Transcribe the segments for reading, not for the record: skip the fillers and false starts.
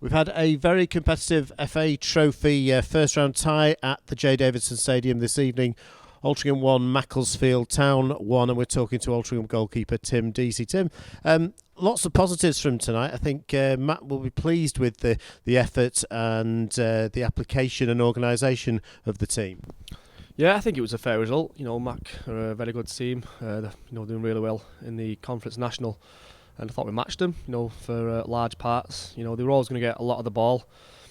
We've had a very competitive FA Trophy first round tie at the J Davidson Stadium this evening. Altrincham 1, Macclesfield Town 1, and we're talking to Altrincham goalkeeper Tim Deasy. Tim, lots of positives from tonight. I think Matt will be pleased with the effort and the application and organisation of the team. Yeah, I think it was a fair result. Mac are a very good team. They're doing really well in the Conference National, and I thought we matched them. For large parts. They were always going to get a lot of the ball.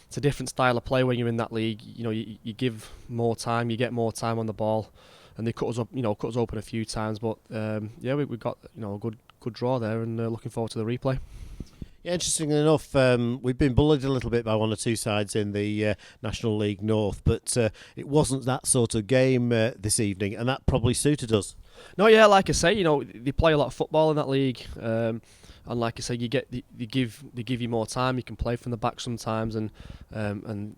It's a different style of play when you're in that league. You give more time, you get more time on the ball, and they cut us up. Cut us open a few times. But we got a good draw there, and looking forward to the replay. Yeah, interestingly enough, we've been bullied a little bit by one or two sides in the National League North, but it wasn't that sort of game this evening, and that probably suited us. No, yeah, like I say, they play a lot of football in that league, and like I say, they give you more time. You can play from the back sometimes, and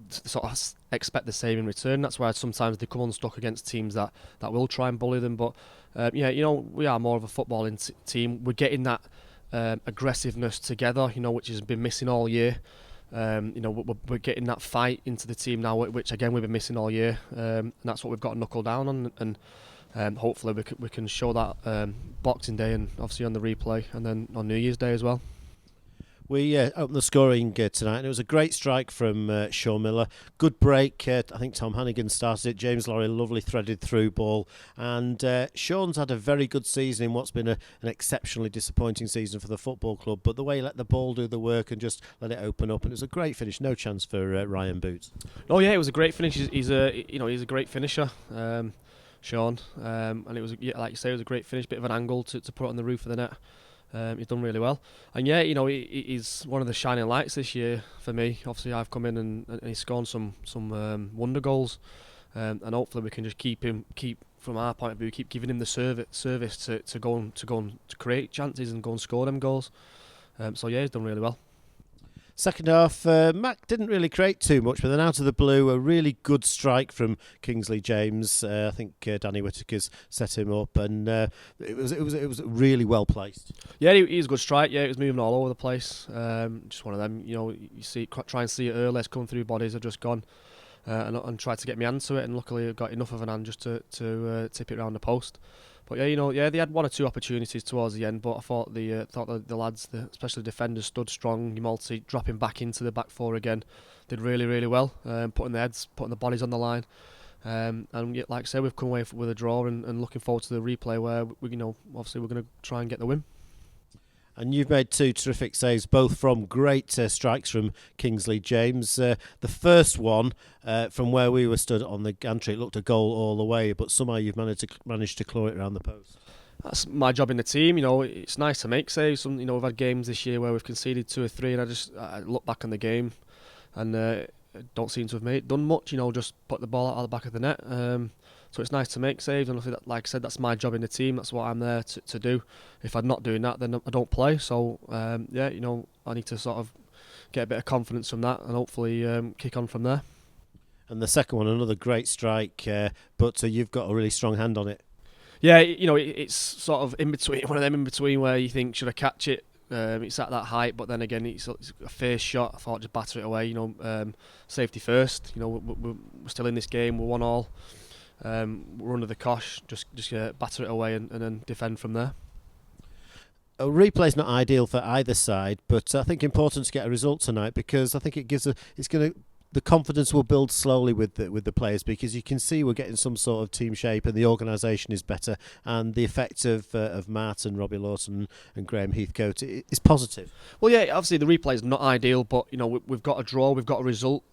sort of expect the same in return. That's why sometimes they come unstuck against teams that will try and bully them. But we are more of a footballing team. We're getting that aggressiveness together, which has been missing all year. We're getting that fight into the team now, which again we've been missing all year, and that's what we've got to knuckle down on, and hopefully we can show that Boxing Day and obviously on the replay, and then on New Year's Day as well. We opened the scoring tonight, and it was a great strike from Sean Miller. Good break. I think Tom Hannigan started it. James Lorry, lovely threaded through ball. And Sean's had a very good season in what's been an exceptionally disappointing season for the football club. But the way he let the ball do the work and just let it open up, and it was a great finish. No chance for Ryan Boots. Oh yeah, it was a great finish. He's a great finisher, Sean. And it was, like you say, it was a great finish. Bit of an angle to put it on the roof of the net. He's done really well, and he's one of the shining lights this year for me. Obviously, I've come in and he's scored some wonder goals, and hopefully we can just keep from our point of view, keep giving him the service to go and to create chances and go and score them goals. He's done really well. Second half, Mac didn't really create too much, but then out of the blue, a really good strike from Kingsley James. I think Danny Whittaker's set him up, and it was really well placed. Yeah, he was a good strike. Yeah, it was moving all over the place. Just one of them. You see, try and see it early. It's come through bodies. I've just gone and tried to get my hand to it, and luckily I got enough of an hand just to tip it around the post. But they had one or two opportunities towards the end, but I thought the lads, especially the defenders, stood strong. Multi dropping back into the back four again, did really, really well, putting the bodies on the line. And like I say, we've come away with a draw, and looking forward to the replay where obviously we're going to try and get the win. And you've made two terrific saves, both from great strikes from Kingsley James. The first one, from where we were stood on the gantry, it looked a goal all the way, but somehow you've managed to claw it around the post. That's my job in the team. It's nice to make saves. We've had games this year where we've conceded 2 or 3, and I look back on the game, and don't seem to have done much. Just put the ball out of the back of the net. So it's nice to make saves, and like I said, that's my job in the team. That's what I'm there to do. If I'm not doing that, then I don't play. So I need to sort of get a bit of confidence from that, and hopefully kick on from there. And the second one, another great strike, but you've got a really strong hand on it. Yeah, it's sort of in between, one of them in between where you think, should I catch it? It's at that height, but then again, it's a fair shot. I thought just batter it away. Safety first. We're still in this game. We're 1-1. We're under the cosh, just batter it away and then defend from there. A replay's not ideal for either side, but I think important to get a result tonight, because I think the confidence will build slowly with the players, because you can see we're getting some sort of team shape and the organisation is better, and the effect of Matt and Robbie Lawson and Graham Heathcote is positive. Well, yeah, obviously the replay is not ideal, but we've got a draw, we've got a result.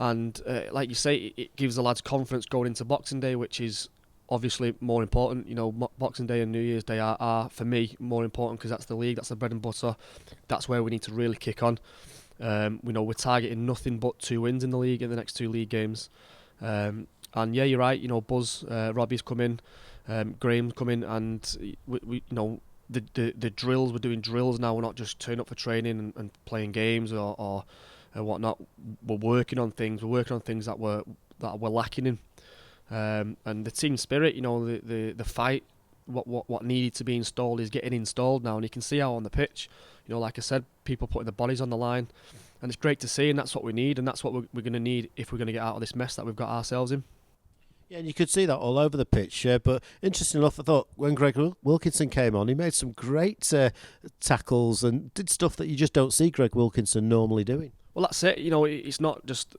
And like you say, it gives the lads confidence going into Boxing Day, which is obviously more important. Boxing Day and New Year's Day are for me more important, because that's the league, that's the bread and butter. That's where we need to really kick on. We're targeting nothing but 2 wins in the league in the next 2 league games. And yeah, you're right. Buzz, Robbie's come in, Graham's come in, and we the drills. We're doing drills now. We're not just turning up for training and playing games or whatnot. We're working on things. We're working on things that we're lacking in, and the team spirit. The fight what needed to be installed is getting installed now, and you can see how on the pitch, like I said, people putting their bodies on the line, and it's great to see, and that's what we need, and that's what we're going to need if we're going to get out of this mess that we've got ourselves in. Yeah, and you could see that all over the pitch. But interesting enough, I thought when Craig Wilkinson came on, he made some great tackles and did stuff that you just don't see Craig Wilkinson normally doing. Well, that's it. It's not just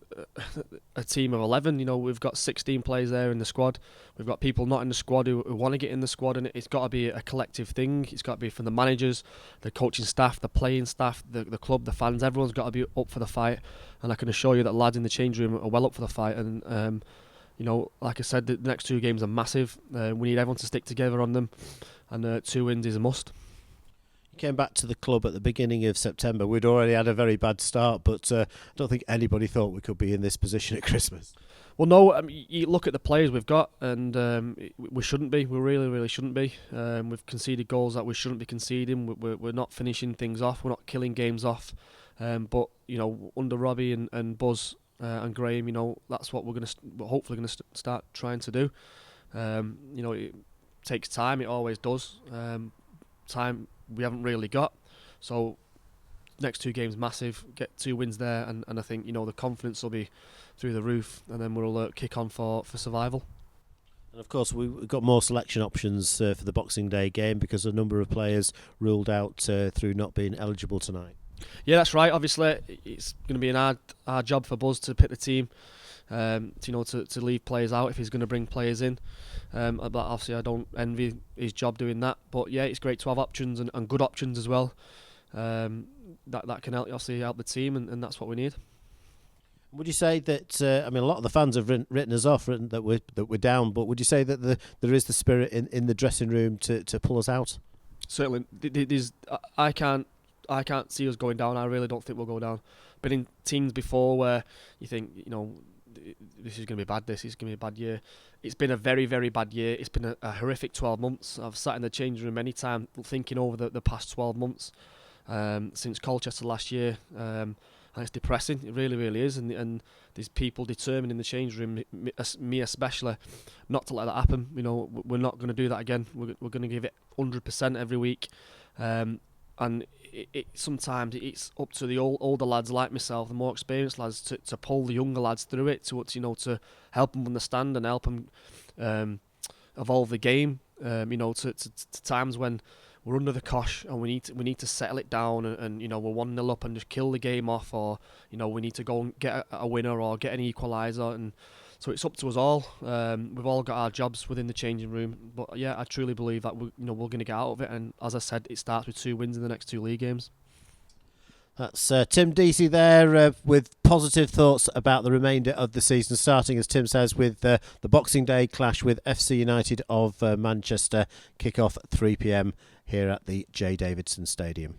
a team of 11. We've got 16 players there in the squad. We've got people not in the squad who want to get in the squad, and it's got to be a collective thing. It's got to be from the managers, the coaching staff, the playing staff, the club, the fans. Everyone's got to be up for the fight, and I can assure you that lads in the change room are well up for the fight. And like I said, the next 2 games are massive. We need everyone to stick together on them, and 2 wins is a must. Came back to the club at the beginning of September. We'd already had a very bad start, but I don't think anybody thought we could be in this position at Christmas. Well, no, you look at the players we've got, and we shouldn't be. We really, really shouldn't be. We've conceded goals that we shouldn't be conceding. We're not finishing things off. We're not killing games off. But under Robbie and Buzz and Graham, that's what we're hopefully going to start trying to do. It takes time. It always does. Time we haven't really got, so next 2 games massive, get 2 wins there, and I think the confidence will be through the roof, and then we'll kick on for survival. And of course we've got more selection options for the Boxing Day game because a number of players ruled out through not being eligible tonight. Yeah, that's right. Obviously it's going to be an hard job for Buzz to pick the team, to leave players out if he's going to bring players in. But obviously I don't envy his job doing that. But yeah, it's great to have options and good options as well. That can obviously help the team, and that's what we need. Would you say that? A lot of the fans have written us off, that we're down. But would you say that there is the spirit in the dressing room to pull us out? Certainly, I can't see us going down. I really don't think we'll go down. Been in teams before where you think this is going to be bad. This is going to be a bad year. It's been a very, very bad year. It's been a horrific 12 months. I've sat in the changing room many times thinking over the past 12 months since Colchester last year. And it's depressing. It really, really is. And there's people determined in the change room, me especially, not to let that happen. We're not going to do that again. We're going to give it 100% every week. And sometimes it's up to the older lads like myself, the more experienced lads, to pull the younger lads through it, to help them understand and help them evolve the game. To times when we're under the cosh and we need to settle it down, and we're 1-0 up and just kill the game off, or we need to go and get a winner or get an equaliser, and so it's up to us all. We've all got our jobs within the changing room, but yeah, I truly believe that we're going to get out of it. And as I said, it starts with 2 wins in the next 2 league games. That's Tim Deasy there with positive thoughts about the remainder of the season, starting, as Tim says, with the Boxing Day clash with FC United of Manchester. Kick-off at 3 p.m. here at the J. Davidson Stadium.